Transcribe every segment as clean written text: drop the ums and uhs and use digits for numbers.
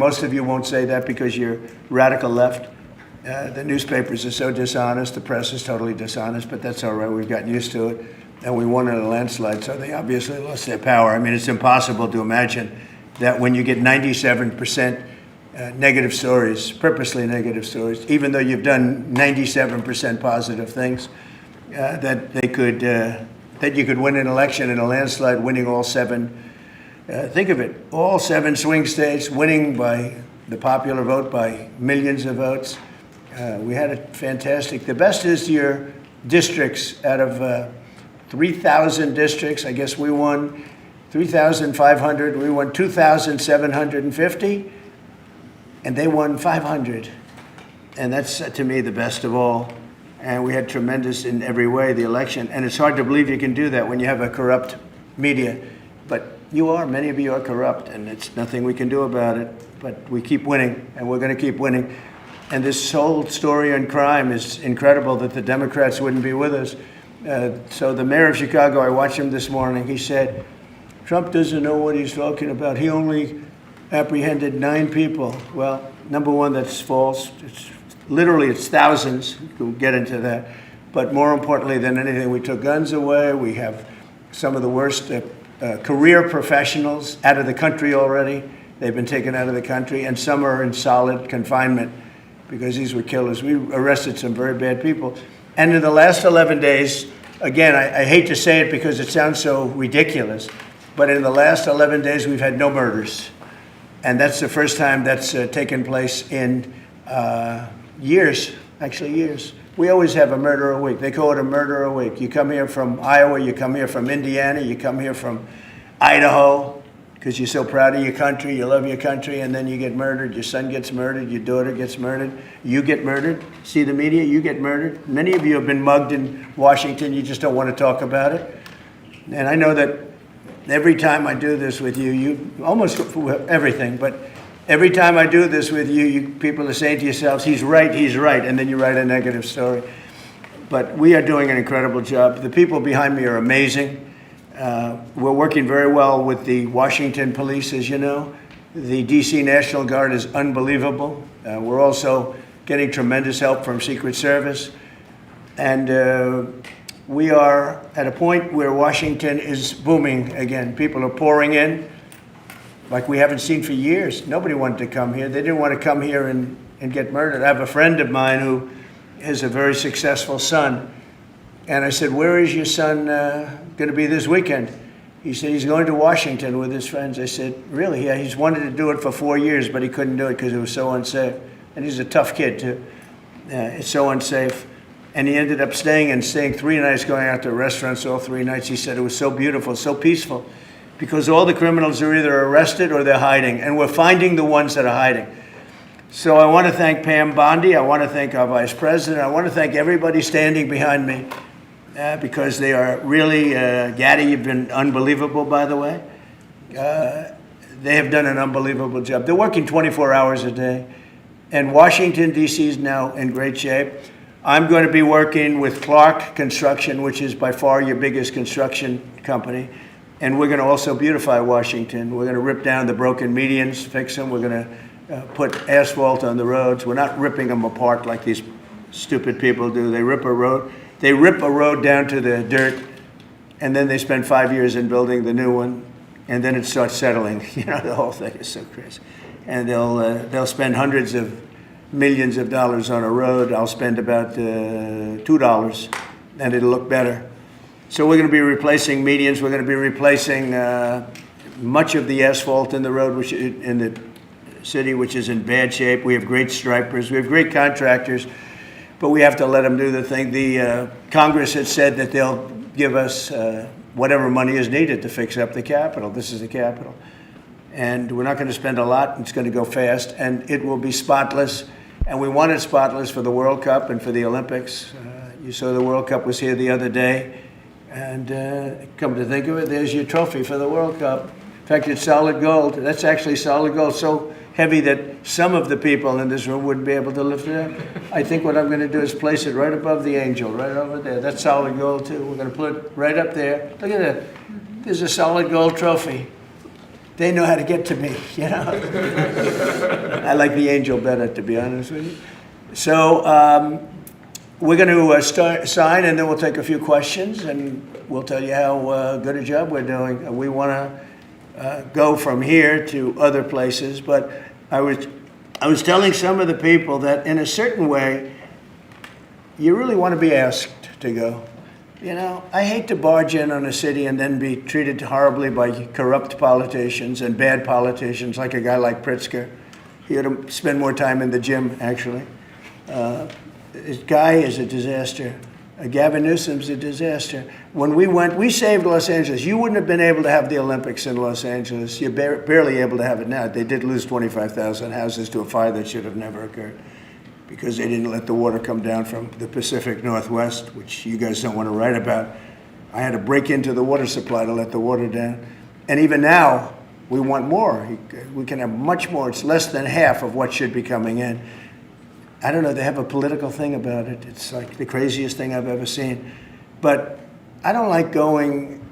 Most of you won't say that because you're radical left. The newspapers are so dishonest, the press is totally dishonest, but that's all right, we've gotten used to it. And we won in a landslide, so they obviously lost their power. I mean, it's impossible to imagine that when you get 97% negative stories, purposely negative stories, even though you've done 97% positive things, that you could win an election in a landslide, winning all 7. Think of it, all 7 swing states, winning by the popular vote by millions of votes. We had a fantastic, the best is your districts. Out of 3,000 districts, I guess we won 3,500, we won 2,750, and they won 500. And that's, to me, the best of all. And we had tremendous in every way, the election. And it's hard to believe you can do that when you have a corrupt media. But many of you are corrupt, and it's nothing we can do about it. But we keep winning, and we're going to keep winning. And this whole story on crime is incredible that the Democrats wouldn't be with us. So the mayor of Chicago, I watched him this morning, he said, Trump doesn't know what he's talking about. He only apprehended 9 people. Well, number one, that's false. It's thousands. We'll get into that. But more importantly than anything, we took guns away. We have some of the worst career professionals out of the country already. They've been taken out of the country, and some are in solid confinement because these were killers. We arrested some very bad people. And in the last 11 days, again, I hate to say it because it sounds so ridiculous, but in the last 11 days, we've had no murders. And that's the first time that's taken place in years, actually years. We always have a murder a week. They call it a murder a week. You come here from Iowa, you come here from Indiana, you come here from Idaho, because you're so proud of your country, you love your country, and then you get murdered. Your son gets murdered, your daughter gets murdered, you get murdered. See the media, you get murdered. Many of you have been mugged in Washington, you just don't want to talk about it. And I know that every time I do this with you, you almost everything, but every time I do this with you, people are saying to yourselves, he's right, and then you write a negative story. But we are doing an incredible job. The people behind me are amazing. We're working very well with the Washington police, as you know. The DC National Guard is unbelievable. We're also getting tremendous help from Secret Service. And we are at a point where Washington is booming again. People are pouring in like we haven't seen for years. Nobody wanted to come here. They didn't want to come here and get murdered. I have a friend of mine who has a very successful son. And I said, where is your son going to be this weekend? He said, he's going to Washington with his friends. I said, really? Yeah, he's wanted to do it for 4 years, but he couldn't do it because it was so unsafe. And he's a tough kid, too. It's so unsafe. And he ended up staying 3 nights, going out to restaurants all 3 nights. He said it was so beautiful, so peaceful, because all the criminals are either arrested or they're hiding, and we're finding the ones that are hiding. So I want to thank Pam Bondi. I want to thank our Vice President. I want to thank everybody standing behind me. Because they are really, Gaddy, you've been unbelievable, by the way. They have done an unbelievable job. They're working 24 hours a day. And Washington, D.C. is now in great shape. I'm going to be working with Clark Construction, which is by far your biggest construction company. And we're going to also beautify Washington. We're going to rip down the broken medians, fix them. We're going to put asphalt on the roads. We're not ripping them apart like these stupid people do. They rip a road. They rip a road down to the dirt, and then they spend 5 years in building the new one, and then it starts settling. You know, the whole thing is so crazy. And they'll spend hundreds of millions of dollars on a road. I'll spend about $2, and it'll look better. So we're going to be replacing medians. We're going to be replacing much of the asphalt in the road, which in the city, which is in bad shape. We have great stripers. We have great contractors. But we have to let them do the thing. The Congress has said that they'll give us whatever money is needed to fix up the Capitol. This is the Capitol. And we're not going to spend a lot. It's going to go fast. And it will be spotless. And we want it spotless for the World Cup and for the Olympics. You saw the World Cup was here the other day. And come to think of it, there's your trophy for the World Cup. In fact, it's solid gold. That's actually solid gold. So heavy that some of the people in this room wouldn't be able to lift it up. I think what I'm going to do is place it right above the angel, right over there. That's solid gold, too. We're going to put it right up there. Look at that. There's a solid gold trophy. they know how to get to me, you know. I like the angel better, to be honest with you. So we're going to sign, and then we'll take a few questions, and we'll tell you how good a job we're doing. We want to go from here to other places, but I was telling some of the people that in a certain way, you really want to be asked to go. You know, I hate to barge in on a city and then be treated horribly by corrupt politicians and bad politicians, like a guy like Pritzker. He ought to spend more time in the gym, actually. This guy is a disaster. Gavin Newsom's a disaster. When we went, we saved Los Angeles. You wouldn't have been able to have the Olympics in Los Angeles. You're barely able to have it now. They did lose 25,000 houses to a fire that should have never occurred, because they didn't let the water come down from the Pacific Northwest, which you guys don't want to write about. I had to break into the water supply to let the water down. And even now, we want more. We can have much more. It's less than half of what should be coming in. I don't know, they have a political thing about it. It's like the craziest thing I've ever seen. But I don't like going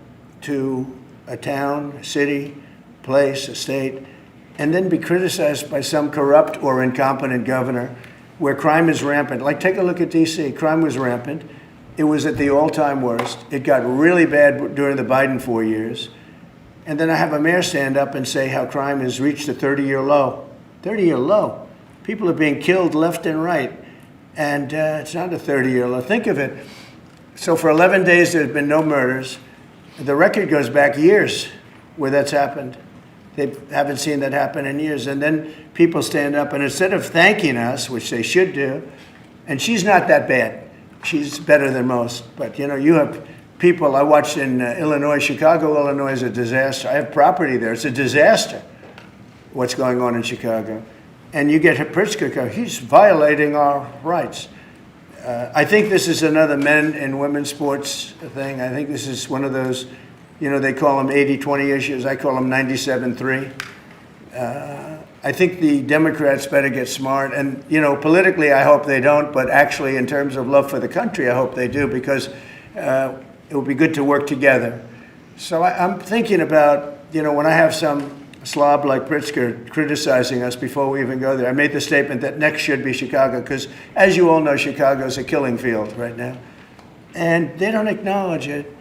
to a town, a city, place, a state, and then be criticized by some corrupt or incompetent governor where crime is rampant. Like, take a look at D.C. Crime was rampant. It was at the all-time worst. It got really bad during the Biden 4 years. And then I have a mayor stand up and say how crime has reached a 30-year low. 30-year low. People are being killed left and right. And it's not a 30-year low. Think of it. So for 11 days, there's been no murders. The record goes back years where that's happened. They haven't seen that happen in years. And then people stand up, and instead of thanking us, which they should do, and she's not that bad. She's better than most. But, you know, you have people, I watched in Illinois, Chicago, Illinois is a disaster. I have property there. It's a disaster what's going on in Chicago. And you get Pritzker, he's violating our rights. I think this is another men and women's sports thing. I think this is one of those, you know, they call them 80-20 issues. I call them 97-3. I think the Democrats better get smart. And, you know, politically, I hope they don't. But actually, in terms of love for the country, I hope they do, because it would be good to work together. So I'm thinking about, you know, when I have some slob like Pritzker criticizing us before we even go there, I made the statement that next should be Chicago, because as you all know, Chicago is a killing field right now. And they don't acknowledge it.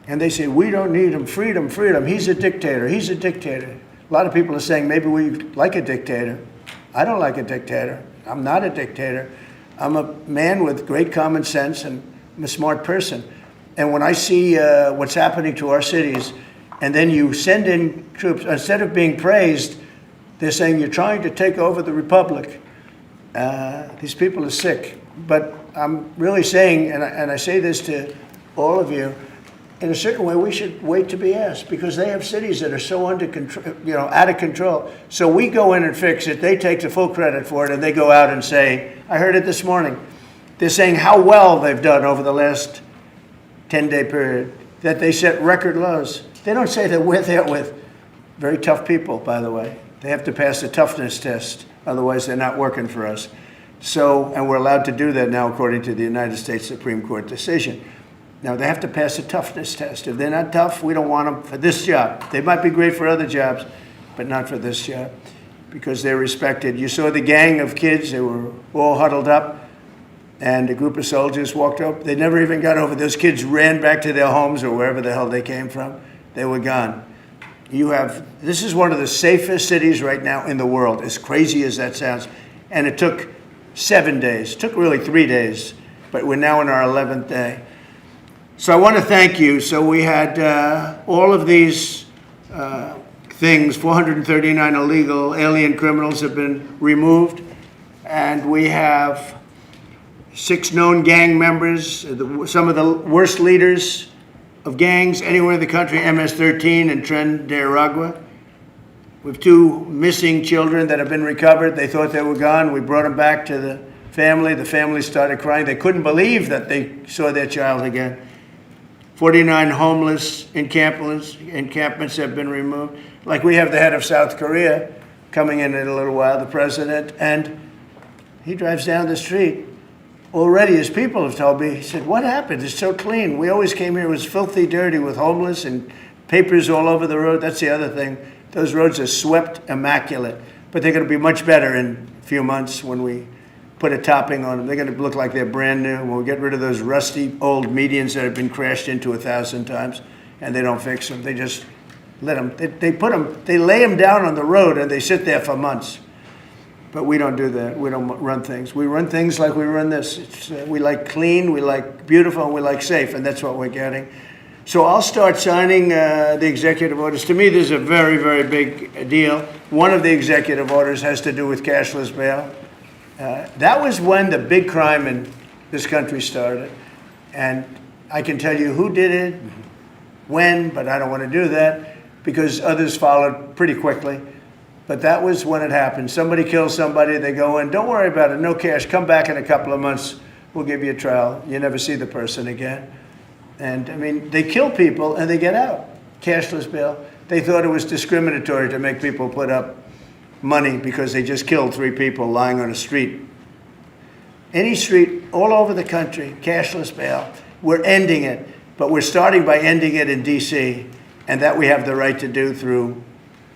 And they say, we don't need him, freedom, freedom. He's a dictator, he's a dictator. A lot of people are saying maybe we like a dictator. I don't like a dictator. I'm not a dictator. I'm a man with great common sense, and I'm a smart person. And when I see what's happening to our cities, and then you send in troops, instead of being praised, they're saying you're trying to take over the republic. These people are sick. But I'm really saying, and I say this to all of you, in a certain way, we should wait to be asked, because they have cities that are so under control, you know, out of control. So we go in and fix it. They take the full credit for it, and they go out and say, I heard it this morning. They're saying how well they've done over the last 10-day period, that they set record lows. They don't say that we're there with very tough people, by the way. They have to pass a toughness test. Otherwise, they're not working for us. So, and we're allowed to do that now according to the United States Supreme Court decision. Now, they have to pass a toughness test. If they're not tough, we don't want them for this job. They might be great for other jobs, but not for this job, because they're respected. You saw the gang of kids. They were all huddled up, and a group of soldiers walked up. They never even got over. Those kids ran back to their homes or wherever the hell they came from. They were gone. This is one of the safest cities right now in the world, as crazy as that sounds. And it took 7 days. It took really 3 days, but we're now in our 11th day. So I want to thank you. So we had all of these things, 439 illegal alien criminals have been removed, and we have 6 known gang members, some of the worst leaders of gangs anywhere in the country, MS-13 and Tren de Aragua. We have 2 missing children that have been recovered. They thought they were gone. We brought them back to the family. The family started crying. They couldn't believe that they saw their child again. 49 homeless encampments have been removed. Like, we have the head of South Korea coming in a little while, the president, and he drives down the street. Already, his people have told me, he said, what happened? It's so clean. We always came here, it was filthy dirty with homeless and papers all over the road. That's the other thing. Those roads are swept immaculate, but they're going to be much better in a few months when we put a topping on them. They're going to look like they're brand new. We'll get rid of those rusty old medians that have been crashed into 1,000 times, and they don't fix them. They just let them, they lay them down on the road and they sit there for months. But we don't do that. We don't run things. We run things like we run this. We like clean, we like beautiful, and we like safe, and that's what we're getting. So I'll start signing the executive orders. To me, this is a very, very big deal. One of the executive orders has to do with cashless bail. That was when the big crime in this country started. And I can tell you who did it, when, but I don't want to do that because others followed pretty quickly. But that was when it happened. Somebody kills somebody, they go in, don't worry about it, no cash, come back in a couple of months, we'll give you a trial. You never see the person again. And I mean, they kill people and they get out. Cashless bail. They thought it was discriminatory to make people put up money because they just killed 3 people lying on a street. Any street all over the country, cashless bail. We're ending it, but we're starting by ending it in DC, and that we have the right to do through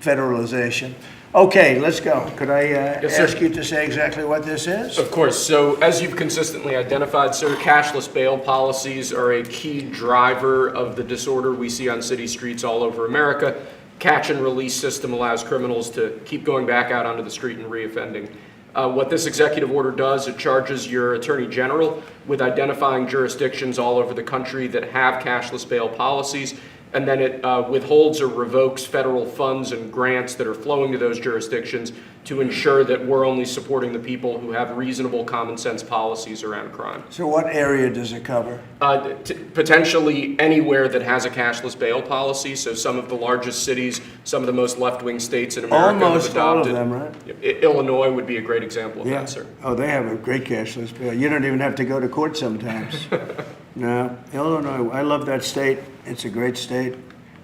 federalization. Okay, let's go. Could I ask you to say exactly what this is? Of course. So as you've consistently identified, sir, cashless bail policies are a key driver of the disorder we see on city streets all over America. Catch and release system allows criminals to keep going back out onto the street and reoffending. What this executive order does, it charges your attorney general with identifying jurisdictions all over the country that have cashless bail policies, and then it withholds or revokes federal funds and grants that are flowing to those jurisdictions to ensure that we're only supporting the people who have reasonable common sense policies around crime. So what area does it cover? Potentially anywhere that has a cashless bail policy. So some of the largest cities, some of the most left-wing states in America Almost have adopted. all of them, right? Illinois would be a great example of that, sir. Oh, they have a great cashless bail. You don't even have to go to court sometimes. No, Illinois, I love that state. It's a great state,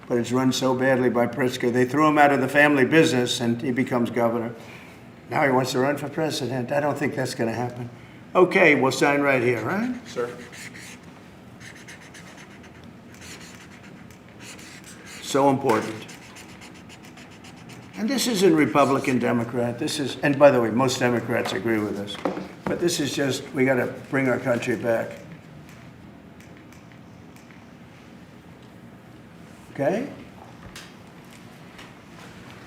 but it's run so badly by Pritzker. They threw him out of the family business and he becomes governor. Now he wants to run for president. I don't think that's going to happen. Okay, we'll sign right here, right? Sir. So important. And this isn't Republican, Democrat. This is, and by the way, most Democrats agree with us. But this is just, we got to bring our country back. Okay?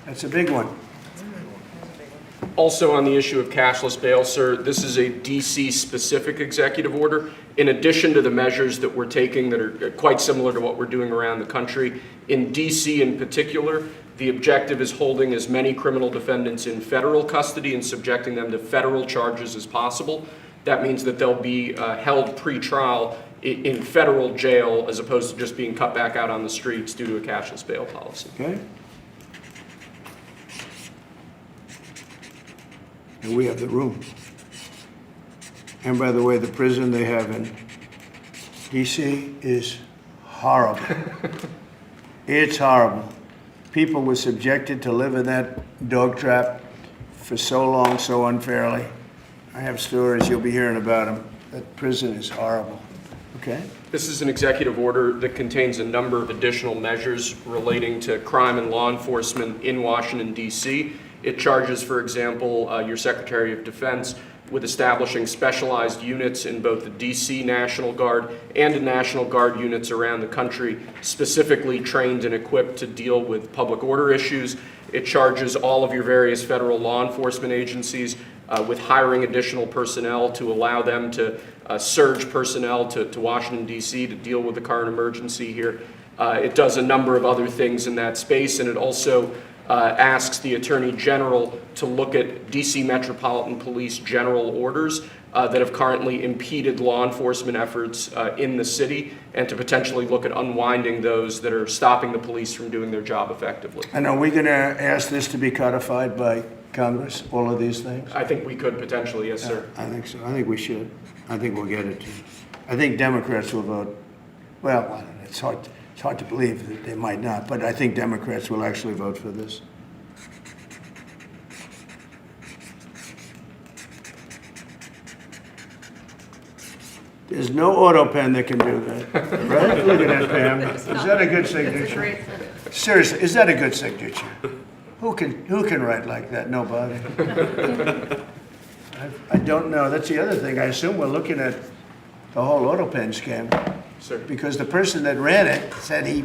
That's a big one. Also on the issue of cashless bail, sir, this is a DC-specific executive order. In addition to the measures that we're taking that are quite similar to what we're doing around the country, in DC in particular, the objective is holding as many criminal defendants in federal custody and subjecting them to federal charges as possible. That means that they'll be held pre-trial in federal jail as opposed to just being cut back out on the streets due to a cashless bail policy. Okay? And we have the room. And by the way, the prison they have in DC is horrible. It's horrible. People were subjected to live in that dog trap for so long, so unfairly. I have stories, you'll be hearing about them. That prison is horrible. Okay? This is an executive order that contains a number of additional measures relating to crime and law enforcement in Washington, D.C. It charges, for example, your Secretary of Defense with establishing specialized units in both the D.C. National Guard and the National Guard units around the country, specifically trained and equipped to deal with public order issues. It charges all of your various federal law enforcement agencies with hiring additional personnel to allow them to surge personnel to Washington, D.C. to deal with the current emergency here. It does a number of other things in that space, and it also asks the Attorney General to look at D.C. Metropolitan Police general orders that have currently impeded law enforcement efforts in the city, and to potentially look at unwinding those that are stopping the police from doing their job effectively. And are we going to ask this to be codified by Congress, all of these things? I think we could potentially, yes, sir. I think so. I think we should. I think we'll get it too. I think Democrats will vote. Well, I don't know. It's hard to believe that they might not, but I think Democrats will actually vote for this. There's no auto pen that can do that, right? Look at that, Pam. Is that a good signature? Seriously, is that a good signature? Who can write like that? Nobody. I don't know. That's the other thing. I assume we're looking at the whole auto pen scam. Sir. Because the person that ran it said he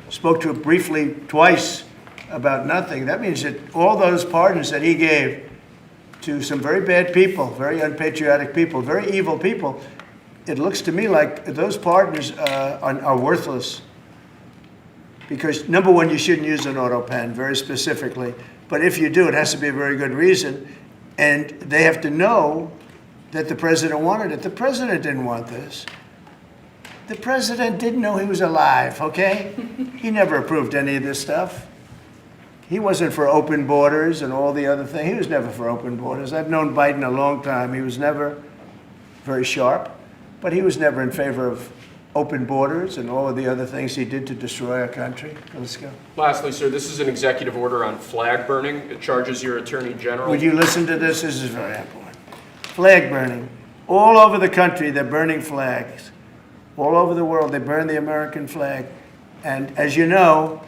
spoke to it briefly twice about nothing. That means that all those pardons that he gave to some very bad people, very unpatriotic people, very evil people, it looks to me like those pardons are worthless. Because number one, you shouldn't use an auto pen very specifically. But if you do, it has to be a very good reason. And they have to know that the president wanted it. The president didn't want this. The president didn't know he was alive, okay? He never approved any of this stuff. He wasn't for open borders and all the other things. He was never for open borders. I've known Biden a long time. He was never very sharp, but he was never in favor of open borders and all of the other things he did to destroy our country. Let's go. Lastly, sir, this is an executive order on flag burning. It charges your attorney general. Would you listen to this? This is very important. Flag burning. All over the country, they're burning flags. All over the world, they burn the American flag. And as you know,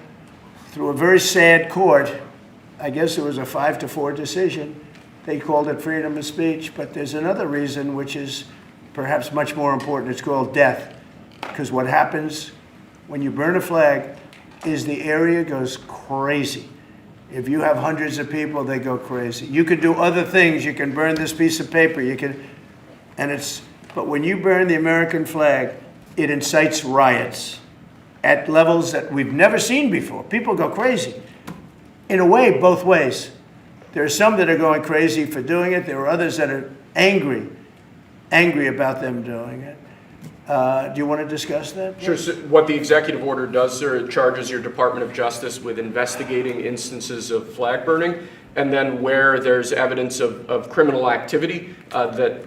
through a very sad court, I guess it was a 5-4 decision, they called it freedom of speech. But there's another reason which is perhaps much more important. It's called death. Because what happens when you burn a flag is the area goes crazy. If you have hundreds of people, they go crazy. You can do other things. You can burn this piece of paper. But when you burn the American flag, it incites riots at levels that we've never seen before. People go crazy. In a way, both ways. There are some that are going crazy for doing it. There are others that are angry about them doing it. Do you want to discuss that? Sure. So what the executive order does, sir, it charges your Department of Justice with investigating instances of flag burning, and then where there's evidence of criminal activity,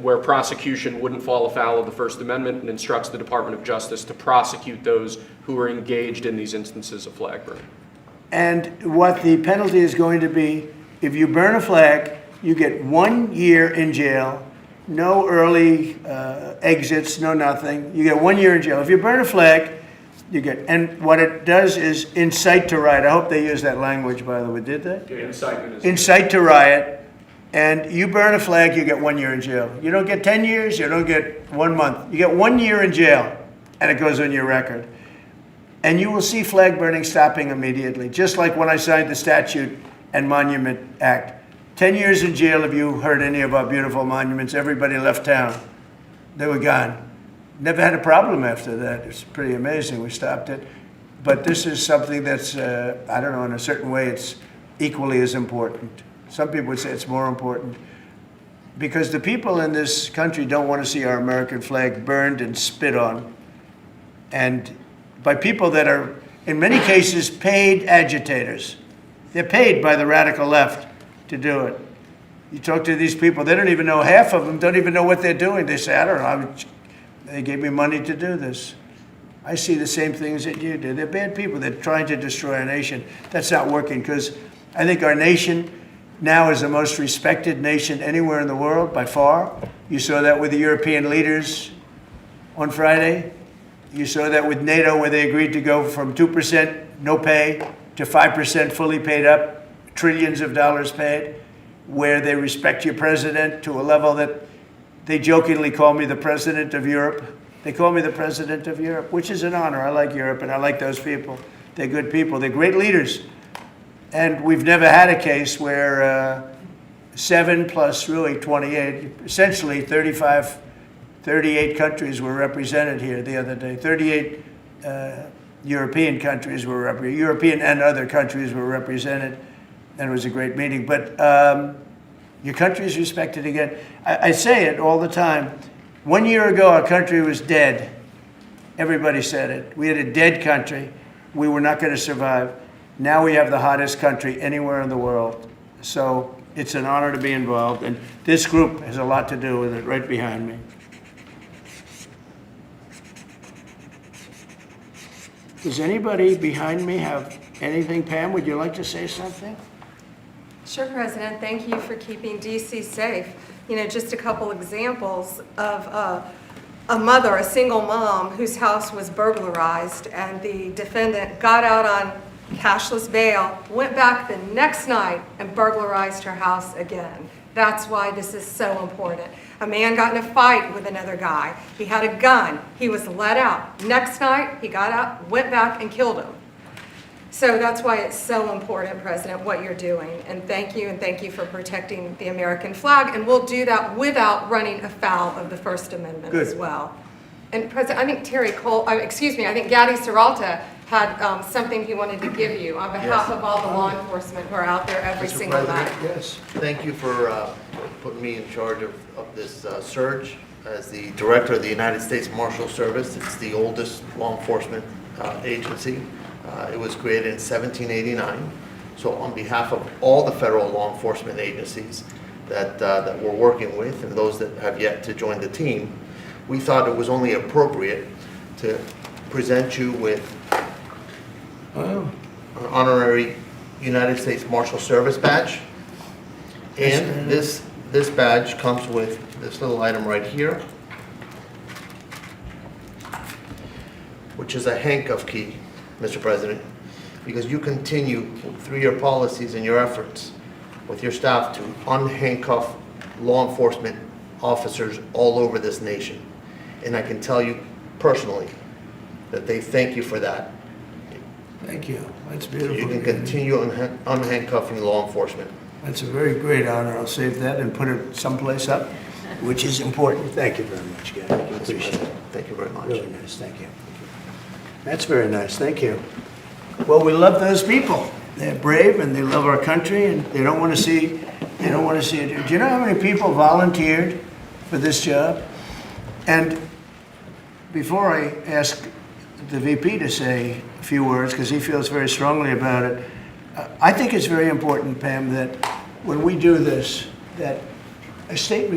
where prosecution wouldn't fall afoul of the First Amendment, and instructs the Department of Justice to prosecute those who are engaged in these instances of flag burning. And what the penalty is going to be, if you burn a flag, you get 1 year in jail. No early exits, no nothing. You get 1 year in jail. If you burn a flag, and what it does is incite to riot. I hope they use that language, by the way. Did they? Yeah, incitement is incite to riot. And you burn a flag, you get 1 year in jail. You don't get 10 years, you don't get 1 month. You get 1 year in jail, and it goes on your record. And you will see flag burning stopping immediately, just like when I signed the Statute and Monument Act. 10 years in jail if you hurt any of our beautiful monuments. Everybody left town. They were gone. Never had a problem after that. It's pretty amazing. We stopped it. But this is something that's, I don't know, in a certain way, it's equally as important. Some people would say it's more important. Because the people in this country don't want to see our American flag burned and spit on. And by people that are, in many cases, paid agitators. They're paid by the radical left to do it. You talk to these people, they don't even know, half of them don't even know what they're doing. They say, I don't know, they gave me money to do this. I see the same things that you do. They're bad people. They're trying to destroy our nation. That's not working, because I think our nation now is the most respected nation anywhere in the world, by far. You saw that with the European leaders on Friday. You saw that with NATO, where they agreed to go from 2% no pay to 5% fully paid up, trillions of dollars paid, where they respect your president to a level that they jokingly call me the president of Europe. They call me the president of Europe, which is an honor. I like Europe, and I like those people. They're good people. They're great leaders. And we've never had a case where 7 plus really 28, essentially 38 countries were represented here the other day. 38 European countries were represented. European and other countries were represented. And it was a great meeting. But your country is respected again. I say it all the time. 1 year ago, our country was dead. Everybody said it. We had a dead country. We were not going to survive. Now we have the hottest country anywhere in the world. So it's an honor to be involved. And this group has a lot to do with it, right behind me. Does anybody behind me have anything? Pam, would you like to say something? Sure, President. Thank you for keeping D.C. safe. You know, just a couple examples of a mother, a single mom, whose house was burglarized, and the defendant got out on cashless bail, went back the next night and burglarized her house again. That's why this is so important. A man got in a fight with another guy. He had a gun. He was let out. Next night, he got out, went back and killed him. So that's why it's so important, President, what you're doing. And thank you for protecting the American flag. And we'll do that without running afoul of the First Amendment Good. as well. And President, I think I think Gaddy Serralta had something he wanted to give you on behalf of all the law enforcement who are out there every Mr. single night. President, Yes. thank you for putting me in charge of this surge. As the Director of the United States Marshal Service, it's the oldest law enforcement agency. It was created in 1789. So on behalf of all the federal law enforcement agencies that we're working with and those that have yet to join the team, we thought it was only appropriate to present you with Wow. an honorary United States Marshal Service badge. And this badge comes with this little item right here, which is a handcuff key, Mr. President, because you continue through your policies and your efforts with your staff to unhandcuff law enforcement officers all over this nation. And I can tell you personally that they thank you for that. Thank you. That's So beautiful. you can continue unhandcuffing law enforcement. That's a very great honor. I'll save that and put it someplace up, which is important. Thank you very much, Gary. I appreciate it. Thank you very much. Really nice, thank you. That's very nice, thank you. Well, we love those people. They're brave and they love our country and they don't want to see it. Do you know how many people volunteered for this job? And before I ask the VP to say a few words, because he feels very strongly about it, I think it's very important, Pam, that when we do this, that a state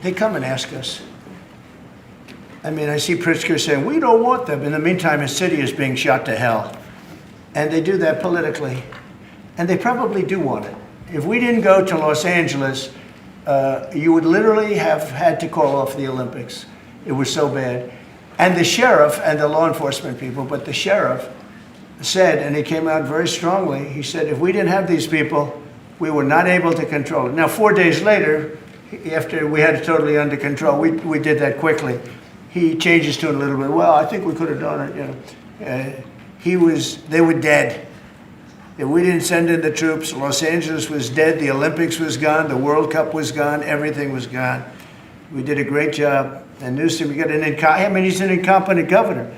they come and ask us. I mean, I see Pritzker saying, we don't want them. In the meantime, his city is being shot to hell. And they do that politically. And they probably do want it. If we didn't go to Los Angeles, you would literally have had to call off the Olympics. It was so bad. And the sheriff and the law enforcement people, but the sheriff said, and he came out very strongly, he said, if we didn't have these people, we were not able to control it. Now, 4 days later, after we had it totally under control, we did that quickly. He changed his tune a little bit. Well, I think we could have done it, you know. They were dead. If we didn't send in the troops, Los Angeles was dead, the Olympics was gone, the World Cup was gone, everything was gone. We did a great job. And Newsom, we got he's an incompetent governor.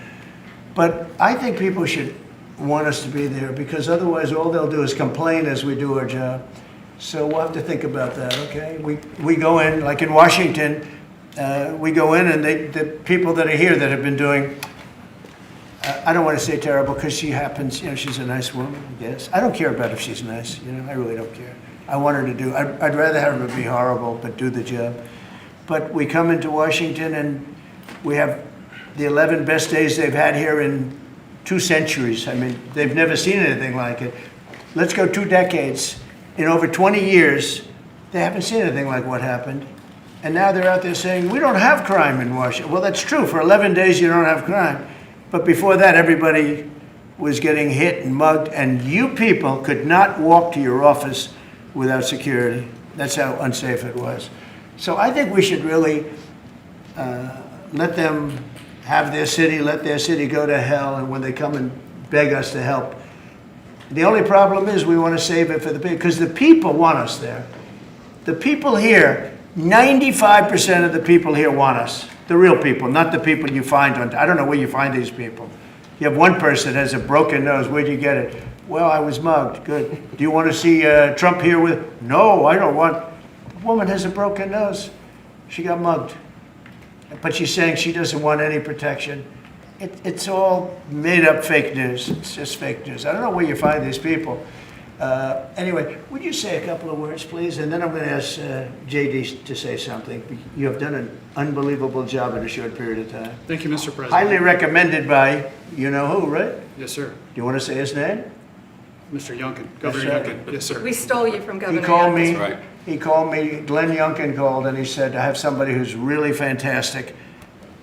But I think people should want us to be there because otherwise all they'll do is complain as we do our job. So we'll have to think about that, okay? We go in, like in Washington, we go in and the people that are here that have been doing, I don't want to say terrible because she happens, you know, she's a nice woman, I guess. I don't care about if she's nice, you know, I really don't care. I want her to do, I'd rather have her be horrible but do the job. But we come into Washington and we have the 11 best days they've had here in 2 centuries. I mean, they've never seen anything like it. Let's go 2 decades. In over 20 years, they haven't seen anything like what happened. And now they're out there saying, we don't have crime in Washington. Well, that's true. For 11 days, you don't have crime. But before that, everybody was getting hit and mugged, and you people could not walk to your office without security. That's how unsafe it was. So I think we should really let them have their city, let their city go to hell, and when they come and beg us to help. The only problem is we want to save it for the people, because the people want us there. The people here, 95% of the people here want us. The real people, not the people you find on, I don't know where you find these people. You have one person that has a broken nose, where'd you get it? Well, I was mugged, good. Do you want to see Trump here with, no, I don't want. The woman has a broken nose. She got mugged. But she's saying she doesn't want any protection. It's all made up fake news. It's just fake news. I don't know where you find these people. Anyway, would you say a couple of words, please? And then I'm going to ask JD to say something. You have done an unbelievable job in a short period of time. Thank you, Mr. President. Highly recommended by you-know-who, right? Yes, sir. Do you want to say his name? Mr. Youngkin, Governor right. Youngkin. Yes, sir. We stole you from Governor He called Youngkin. me. That's right. He called me. Glenn Youngkin called, and he said, "I have somebody who's really fantastic.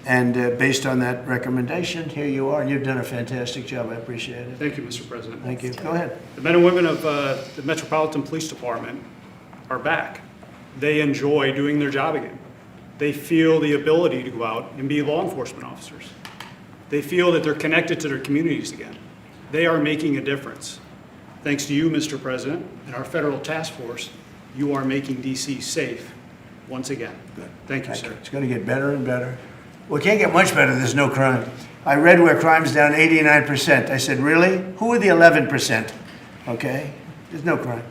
And based on that recommendation, here you are, and you've done a fantastic job. I appreciate it. Thank you, Mr. President. Thank you. Go ahead. The men and women of the Metropolitan Police Department are back. They enjoy doing their job again. They feel the ability to go out and be law enforcement officers. They feel that they're connected to their communities again. They are making a difference. Thanks to you, Mr. President, and our federal task force, you are making DC safe once again. Thank you, sir. It's going to get better and better. Well, it can't get much better. There's no crime. I read where crime's down 89%. I said, really? Who are the 11%? Okay? There's no crime.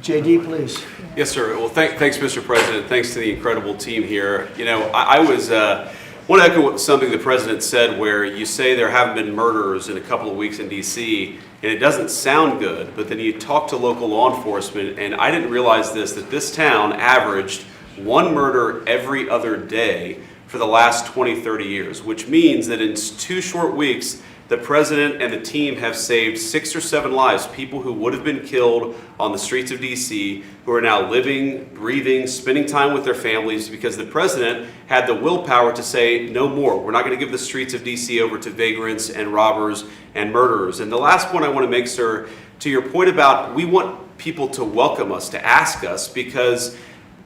JD, please. Yes, sir. Well, thanks, Mr. President. Thanks to the incredible team here. You know, I want to echo something the President said, where you say there haven't been murders in a couple of weeks in D.C., and it doesn't sound good, but then you talk to local law enforcement, and I didn't realize this, that this town averaged one murder every other day for the last 20, 30 years, which means that in 2 short weeks, the President and the team have saved 6 or 7 lives, people who would have been killed on the streets of DC, who are now living, breathing, spending time with their families, because the President had the willpower to say, no more. We're not going to give the streets of DC over to vagrants and robbers and murderers. And the last point I want to make, sir, to your point about we want people to welcome us, to ask us, because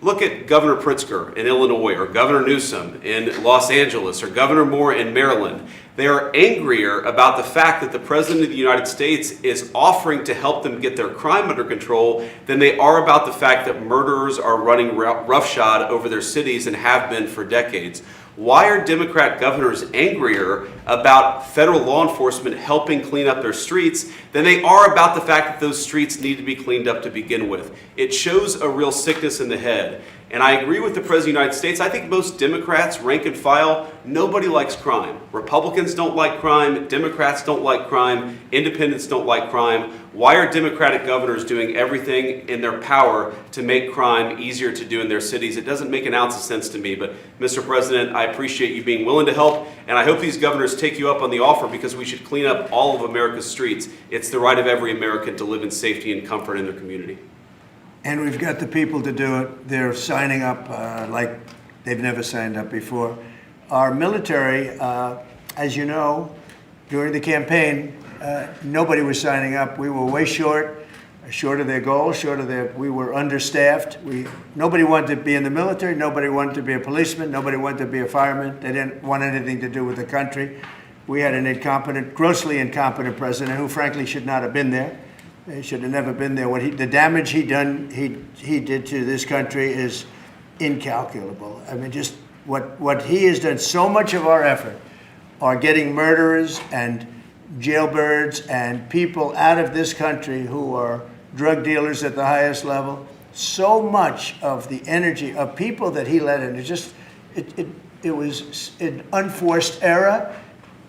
look at Governor Pritzker in Illinois, or Governor Newsom in Los Angeles, or Governor Moore in Maryland. They are angrier about the fact that the President of the United States is offering to help them get their crime under control than they are about the fact that murderers are running roughshod over their cities and have been for decades. Why are Democrat governors angrier about federal law enforcement helping clean up their streets than they are about the fact that those streets need to be cleaned up to begin with? It shows a real sickness in the head. And I agree with the President of the United States. I think most Democrats, rank and file, nobody likes crime. Republicans don't like crime. Democrats don't like crime. Independents don't like crime. Why are Democratic governors doing everything in their power to make crime easier to do in their cities? It doesn't make an ounce of sense to me. But, Mr. President, I appreciate you being willing to help. And I hope these governors take you up on the offer, because we should clean up all of America's streets. It's the right of every American to live in safety and comfort in their community. And we've got the people to do it. They're signing up like they've never signed up before. Our military, as you know, during the campaign, nobody was signing up. We were way short of their goal, we were understaffed. Nobody wanted to be in the military. Nobody wanted to be a policeman. Nobody wanted to be a fireman. They didn't want anything to do with the country. We had an incompetent, grossly incompetent president who, frankly, should not have been there. He should have never been there. The damage he did to this country is incalculable. I mean, just what he has done. So much of our effort are getting murderers and jailbirds and people out of this country who are drug dealers at the highest level. So much of the energy of people that he let in, it was an unforced error.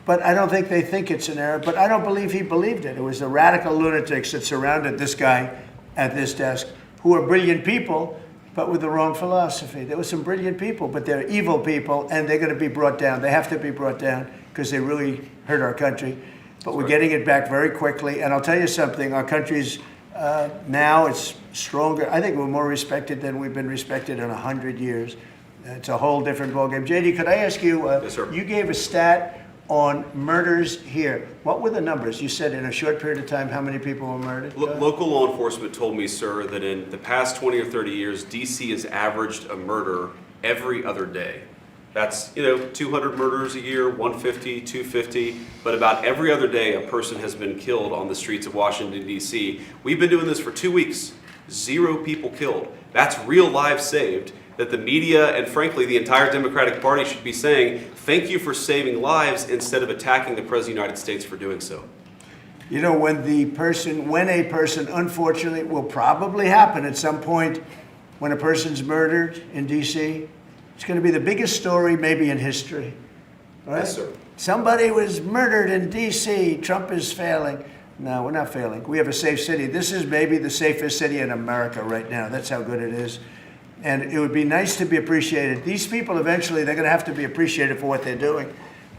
But I don't think they think it's an error. But I don't believe he believed it. It was the radical lunatics that surrounded this guy at this desk, who are brilliant people, but with the wrong philosophy. There were some brilliant people, but they're evil people, and they're going to be brought down. They have to be brought down because they really hurt our country. But we're getting it back very quickly. And I'll tell you something, our country's now it's stronger. I think we're more respected than we've been respected in 100 years. It's a whole different ballgame. JD, could I ask you, Yes, sir. You gave a stat on murders here. What were the numbers? You said in a short period of time, how many people were murdered? Local law enforcement told me, sir, that in the past 20 or 30 years, DC has averaged a murder every other day. That's, 200 murders a year, 150, 250, but about every other day a person has been killed on the streets of Washington, D.C. We've been doing this for 2 weeks. 0 people killed. That's real lives saved that the media and, frankly, the entire Democratic Party should be saying, thank you for saving lives, instead of attacking the President of the United States for doing so. You know, when a person, unfortunately, will probably happen at some point, when a person's murdered in D.C., it's going to be the biggest story maybe in history. Right? Yes, sir. Somebody was murdered in D.C. Trump is failing. No, we're not failing. We have a safe city. This is maybe the safest city in America right now. That's how good it is. And it would be nice to be appreciated. These people, eventually, they're going to have to be appreciated for what they're doing.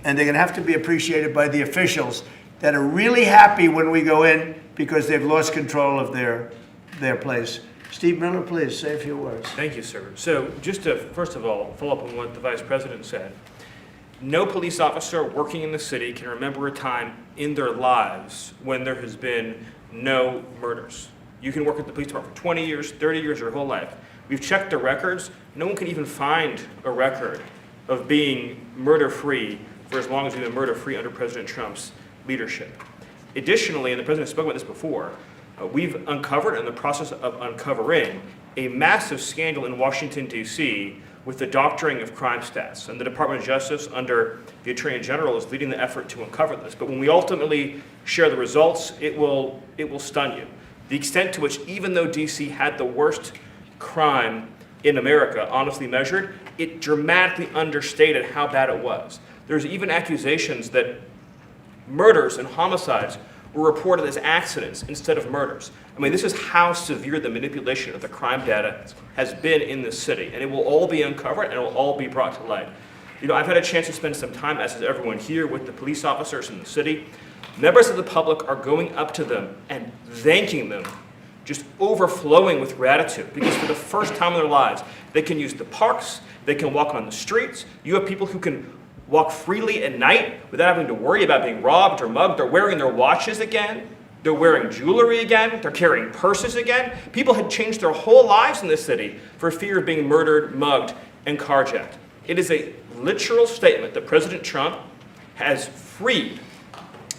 And they're going to have to be appreciated by the officials that are really happy when we go in because they've lost control of their place. Steve Miller, please, say a few words. Thank you, sir. So just to, first of all, follow up on what the Vice President said, no police officer working in the city can remember a time in their lives when there has been no murders. You can work at the police department for 20 years, 30 years, your whole life. We've checked the records. No one can even find a record of being murder-free for as long as we've been murder-free under President Trump's leadership. Additionally, and the President spoke about this before, we've uncovered, in the process of uncovering, a massive scandal in Washington, D.C. with the doctoring of crime stats. And the Department of Justice, under the Attorney General, is leading the effort to uncover this. But when we ultimately share the results, it will stun you. The extent to which, even though D.C. had the worst crime in America, honestly measured, it dramatically understated how bad it was. There's even accusations that murders and homicides were reported as accidents instead of murders. I mean, this is how severe the manipulation of the crime data has been in this city, and it will all be uncovered and it will all be brought to light. You know, I've had a chance to spend some time, as has everyone here, with the police officers in the city. Members of the public are going up to them and thanking them, just overflowing with gratitude, because for the first time in their lives, they can use the parks, they can walk on the streets. You have people who can walk freely at night without having to worry about being robbed or mugged. They're wearing their watches again. They're wearing jewelry again. They're carrying purses again. People had changed their whole lives in this city for fear of being murdered, mugged, and carjacked. It is a literal statement that President Trump has freed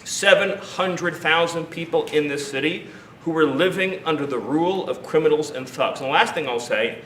700,000 people in this city who were living under the rule of criminals and thugs. And the last thing I'll say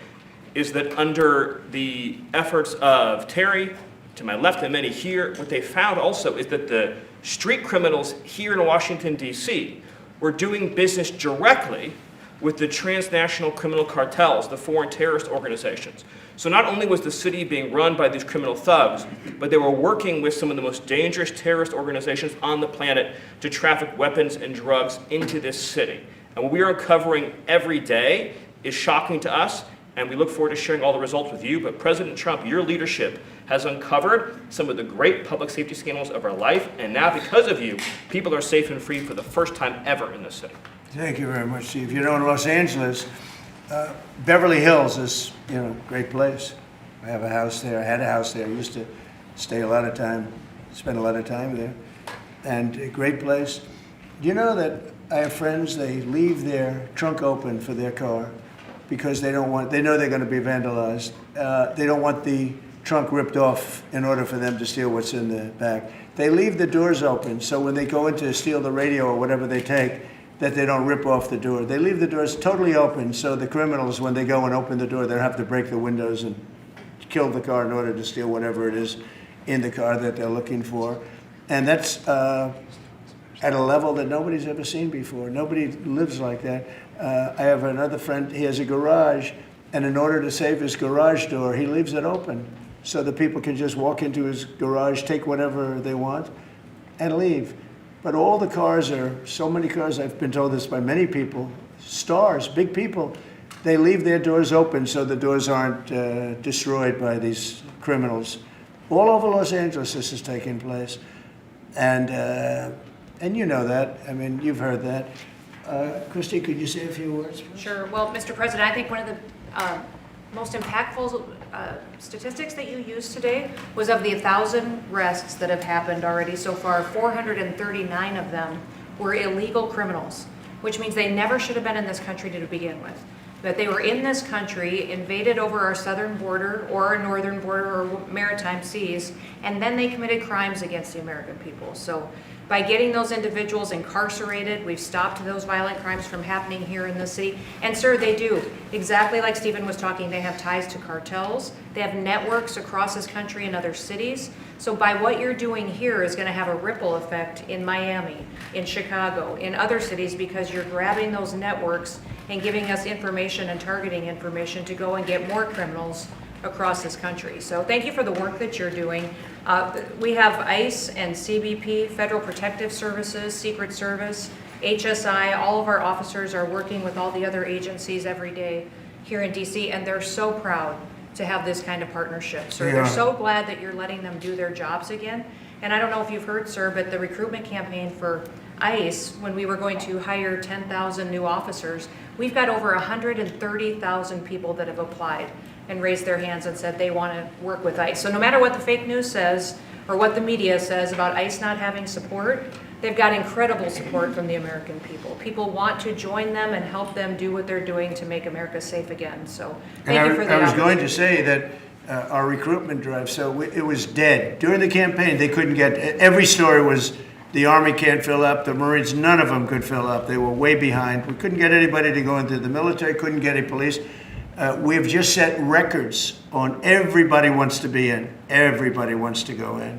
is that under the efforts of Terry, to my left and many here, what they found also is that the street criminals here in Washington, D.C. were doing business directly with the transnational criminal cartels, the foreign terrorist organizations. So not only was the city being run by these criminal thugs, but they were working with some of the most dangerous terrorist organizations on the planet to traffic weapons and drugs into this city. And what we are uncovering every day is shocking to us, and we look forward to sharing all the results with you. But President Trump, your leadership has uncovered some of the great public safety scandals of our life, and now because of you, people are safe and free for the first time ever in this city. Thank you very much, Steve. You know, in Los Angeles, Beverly Hills is, you know, a great place. I have a house there. I had a house there. I used to spend a lot of time there. And a great place. Do you know that I have friends, they leave their trunk open for their car because they know they're going to be vandalized. They don't want the trunk ripped off in order for them to steal what's in the back. They leave the doors open so when they go in to steal the radio or whatever they take, that they don't rip off the door. They leave the doors totally open so the criminals, when they go and open the door, they don't have to break the windows and kill the car in order to steal whatever it is in the car that they're looking for. And that's at a level that nobody's ever seen before. Nobody lives like that. I have another friend, he has a garage, and in order to save his garage door, he leaves it open so the people can just walk into his garage, take whatever they want, and leave. But all the cars so many cars, I've been told this by many people, stars, big people, they leave their doors open so the doors aren't destroyed by these criminals. All over Los Angeles this is taking place. And you know that, I mean, you've heard that. Christy, could you say a few words? Sure. Well, Mr. President, I think one of the most impactful statistics that you used today was of the 1,000 arrests that have happened already so far, 439 of them were illegal criminals, which means they never should have been in this country to begin with. But they were in this country, invaded over our southern border or our northern border or maritime seas, and then they committed crimes against the American people. So by getting those individuals incarcerated, we've stopped those violent crimes from happening here in the city. And sir, they do. Exactly like Stephen was talking, they have ties to cartels. They have networks across this country and other cities. So by what you're doing here is going to have a ripple effect in Miami, in Chicago, in other cities, because you're grabbing those networks and giving us information and targeting information to go and get more criminals across this country. So thank you for the work that you're doing. We have ICE and CBP, Federal Protective Services, Secret Service, HSI, all of our officers are working with all the other agencies every day here in DC, and they're so proud to have this kind of partnership. So they're so glad that you're letting them do their jobs again. And I don't know if you've heard, sir, but the recruitment campaign for ICE, when we were going to hire 10,000 new officers, We've got over 130,000 people that have applied and raised their hands and said they want to work with ICE. So no matter what the fake news says or what the media says about ICE not having support, they've got incredible support from the American people. People want to join them and help them do what they're doing to make America safe again. So thank you for the I was going to opportunity. say that our recruitment drive, it was dead. During the campaign, they couldn't get, every story was the Army can't fill up, the Marines, none of them could fill up. They were way behind. We couldn't get anybody to go into the military, couldn't get any police. We've just set records on everybody wants to be in, everybody wants to go in.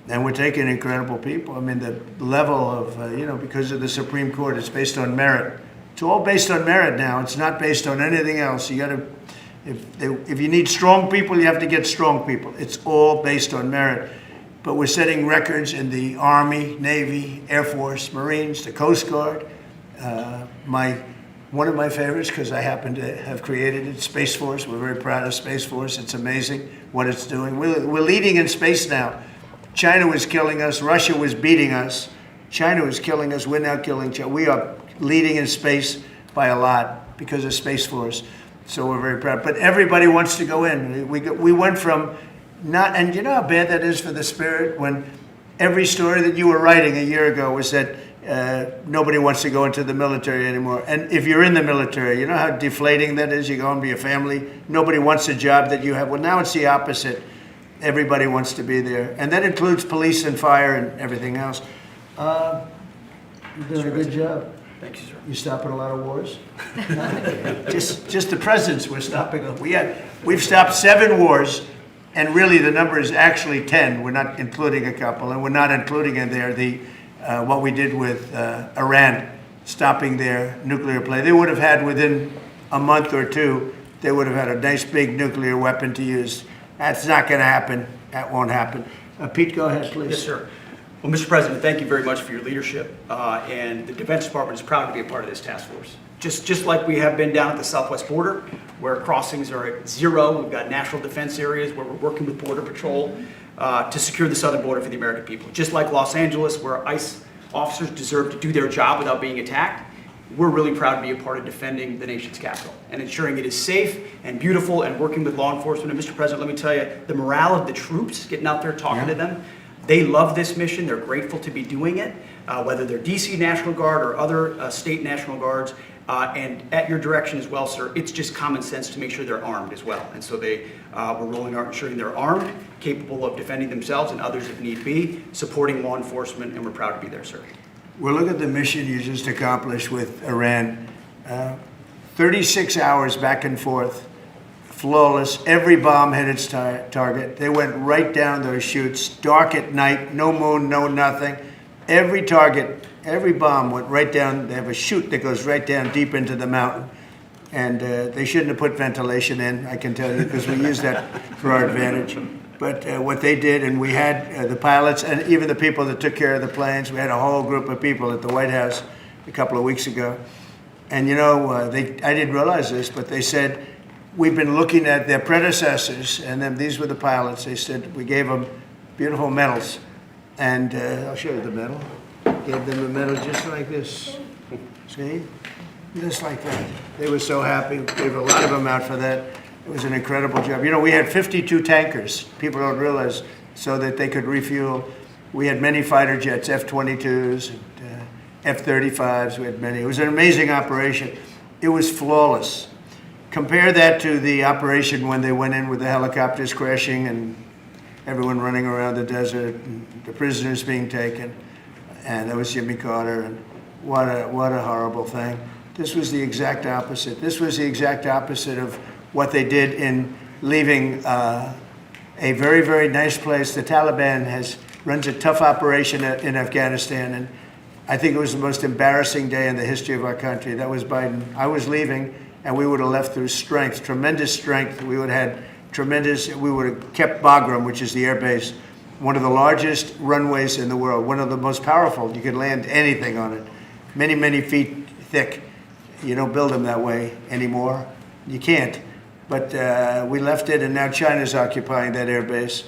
And we're taking incredible people. I mean, the level of, because of the Supreme Court, it's based on merit. It's all based on merit now. It's not based on anything else. You got to, if you need strong people, you have to get strong people. It's all based on merit. But we're setting records in the Army, Navy, Air Force, Marines, the Coast Guard. One of my favorites, because I happen to have created it, Space Force. We're very proud of Space Force. It's amazing what it's doing. We're leading in space now. China was killing us. Russia was beating us. China was killing us. We're now killing China. We are leading in space by a lot because of Space Force. So we're very proud. But everybody wants to go in. We went from not, and you know how bad that is for the spirit when every story that you were writing a year ago was that nobody wants to go into the military anymore. And if you're in the military, you know how deflating that is? You go and be a family. Nobody wants a job that you have. Well, now it's the opposite. Everybody wants to be there. And that includes police and fire and everything else. You're doing a good job. Thank you, sir. You stopping a lot of wars? just the presidents we're stopping. We've stopped 7 wars, and really the number is actually 10. We're not including a couple, and we're not including in there what we did with Iran, stopping their nuclear play. They would have had within a month or two, they would have had a nice big nuclear weapon to use. That's not going to happen. That won't happen. Pete, go ahead, please. Yes, sir. Well, Mr. President, thank you very much for your leadership. And the Defense Department is proud to be a part of this task force. Just like we have been down at the southwest border, where crossings are at 0. We've got national defense areas where we're working with Border Patrol to secure the southern border for the American people. Just like Los Angeles, where ICE officers deserve to do their job without being attacked, we're really proud to be a part of defending the nation's capital and ensuring it is safe and beautiful and working with law enforcement. And Mr. President, let me tell you, the morale of the troops, getting out there talking to them, they love this mission. They're grateful to be doing it, whether they're DC National Guard or other state National Guards. And at your direction as well, sir, it's just common sense to make sure they're armed as well. And so we're rolling out ensuring they're armed, capable of defending themselves and others if need be, supporting law enforcement, and we're proud to be there, sir. Well, look at the mission you just accomplished with Iran. 36 hours back and forth, flawless. Every bomb hit its target. They went right down those chutes, dark at night, no moon, no nothing. Every target, every bomb went right down. They have a chute that goes right down deep into the mountain. And they shouldn't have put ventilation in, I can tell you, because we use that for our advantage. But what they did, and we had the pilots and even the people that took care of the planes, we had a whole group of people at the White House a couple of weeks ago. And you know, I didn't realize this, but they said, we've been looking at their predecessors, and then these were the pilots. They said, we gave them beautiful medals. And I'll show you the medal. Gave them a medal just like this. See? Just like that. They were so happy. Gave a lot of them out for that. It was an incredible job. You know, we had 52 tankers. People don't realize, so that they could refuel. We had many fighter jets, F-22s, and F-35s. We had many. It was an amazing operation. It was flawless. Compare that to the operation when they went in with the helicopters crashing and everyone running around the desert and the prisoners being taken. And that was Jimmy Carter. And what a horrible thing. This was the exact opposite. This was the exact opposite of what they did in leaving a very, very nice place. The Taliban runs a tough operation in Afghanistan, and I think it was the most embarrassing day in the history of our country. That was Biden. I was leaving, and we would have left through strength, tremendous strength. We would have kept Bagram, which is the air base, one of the largest runways in the world, one of the most powerful. You could land anything on it, many, many feet thick. You don't build them that way anymore. You can't. But we left it, and now China's occupying that air base.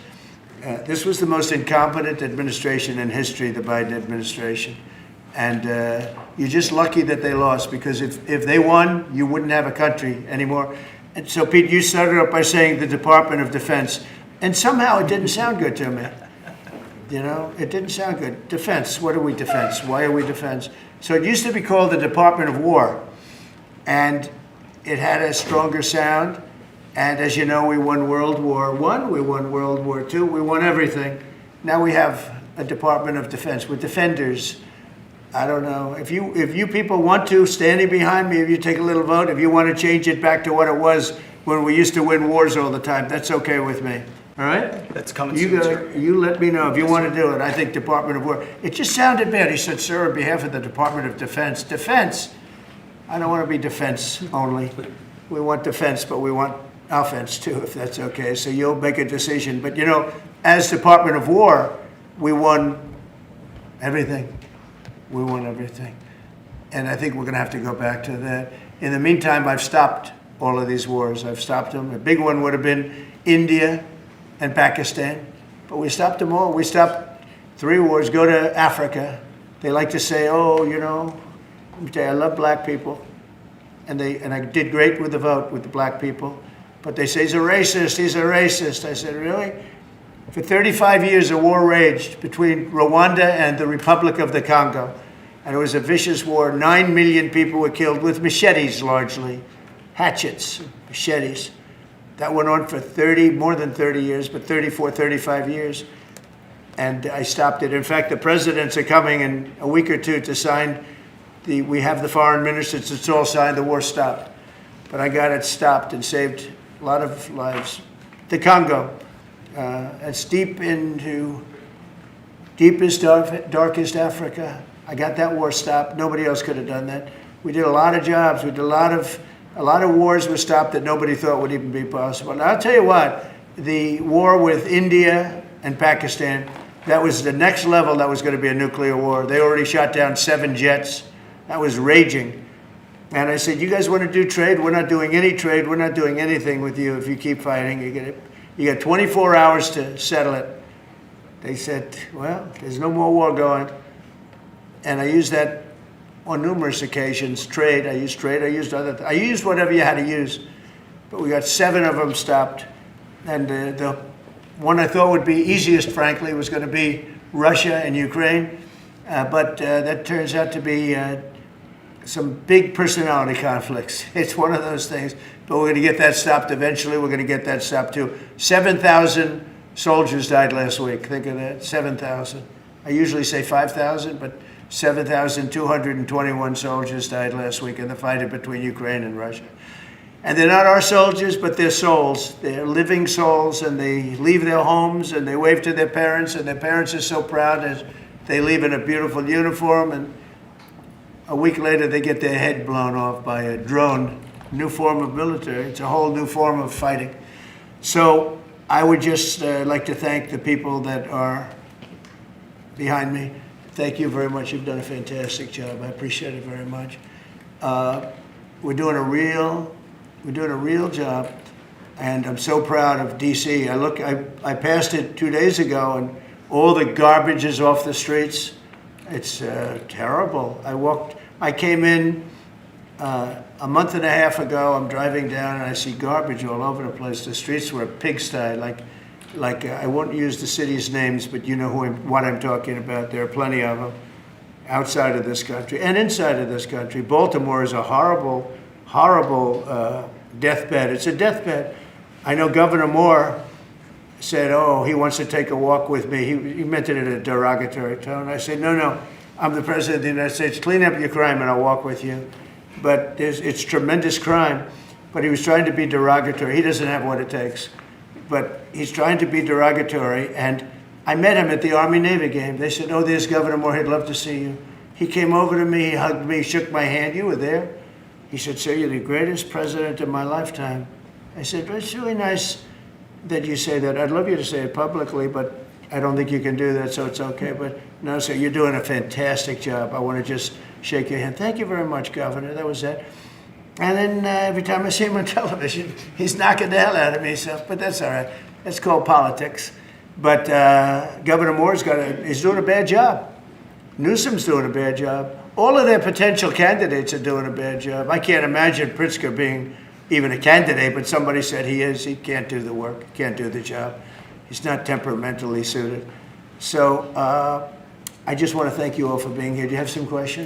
This was the most incompetent administration in history, the Biden administration. And you're just lucky that they lost, because if they won, you wouldn't have a country anymore. And so, Pete, you started up by saying the Department of Defense. And somehow it didn't sound good to me. You know, it didn't sound good. Defense, what are we defense? Why are we defense? So it used to be called the Department of War. And it had a stronger sound. And as you know, we won World War I, we won World War II, we won everything. Now we have a Department of Defense. We're defenders. I don't know. If you people want to, standing behind me, if you take a little vote, if you want to change it back to what it was when we used to win wars all the time, that's okay with me. All right? That's coming You soon, sir. you let me know if you want to do it. I think Department of War. It just sounded bad. He said, sir, on behalf of the Department of Defense. Defense. I don't want to be defense only. We want defense, but we want offense too, if that's okay. So you'll make a decision. But you know, as Department of War, we won everything. We won everything. And I think we're going to have to go back to that. In the meantime, I've stopped all of these wars. I've stopped them. A big one would have been India and Pakistan. But we stopped them all. We stopped 3 wars. Go to Africa. They like to say, oh, you know, let me tell you, I love black people. And I did great with the vote with the black people. But they say, he's a racist, he's a racist. I said, really? For 35 years, a war raged between Rwanda and the Republic of the Congo. And it was a vicious war. 9 million people were killed with machetes, largely. Hatchets, machetes. That went on for more than 30 years, but 34, 35 years. And I stopped it. In fact, the presidents are coming in a week or two to sign we have the foreign ministers, it's all signed, the war stopped. But I got it stopped and saved a lot of lives. The Congo, it's deepest, darkest Africa. I got that war stopped. Nobody else could have done that. We did a lot of jobs. We did a lot of wars were stopped that nobody thought would even be possible. And I'll tell you what, the war with India and Pakistan, that was the next level. That was going to be a nuclear war. They already shot down 7 jets. That was raging. And I said, you guys want to do trade? We're not doing any trade. We're not doing anything with you if you keep fighting. You got 24 hours to settle it. They said, well, there's no more war going. And I used that on numerous occasions. Trade, I used I used whatever you had to use. But we got 7 of them stopped. And the one I thought would be easiest, frankly, was going to be Russia and Ukraine. But that turns out to be some big personality conflicts. It's one of those things. But we're going to get that stopped eventually. We're going to get that stopped too. 7,000 soldiers died last week. Think of that, 7,000. I usually say 5,000, but 7,221 soldiers died last week in the fight between Ukraine and Russia. And they're not our soldiers, but they're souls. They're living souls, and they leave their homes, and they wave to their parents, and their parents are so proud as they leave in a beautiful uniform, and a week later they get their head blown off by a drone. New form of military. It's a whole new form of fighting. So I would just like to thank the people that are behind me. Thank you very much. You've done a fantastic job. I appreciate it very much. We're doing a real job, and I'm so proud of DC. I passed it 2 days ago, and all the garbage is off the streets. It's terrible. I came in a month and a half ago. I'm driving down and I see garbage all over the place. The streets were a pigsty. Like I won't use the city's names, but you know what I'm talking about. There are plenty of them outside of this country and inside of this country. Baltimore is a horrible, horrible deathbed. It's a deathbed. I know Governor Moore said, oh, he wants to take a walk with me. He meant it in a derogatory tone. I said, no, I'm the president of the United States. Clean up your crime and I'll walk with you. But it's tremendous crime. But he was trying to be derogatory. He doesn't have what it takes. But he's trying to be derogatory. And I met him at the Army-Navy game. They said, oh, there's Governor Moore. He'd love to see you. He came over to me. He hugged me, shook my hand. You were there. He said, sir, you're the greatest president of my lifetime. I said, but it's really nice that you say that. I'd love you to say it publicly, but I don't think you can do that, so it's okay. But no, sir, you're doing a fantastic job. I want to just shake your hand. Thank you very much, Governor. That was it. And then every time I see him on television, he's knocking the hell out of me. So, but that's all right. That's called politics. But Governor Moore's he's doing a bad job. Newsom's doing a bad job. All of their potential candidates are doing a bad job. I can't imagine Pritzker being even a candidate, but somebody said he is. He can't do the work, can't do the job. He's not temperamentally suited. So I just want to thank you all for being here. Do you have some questions?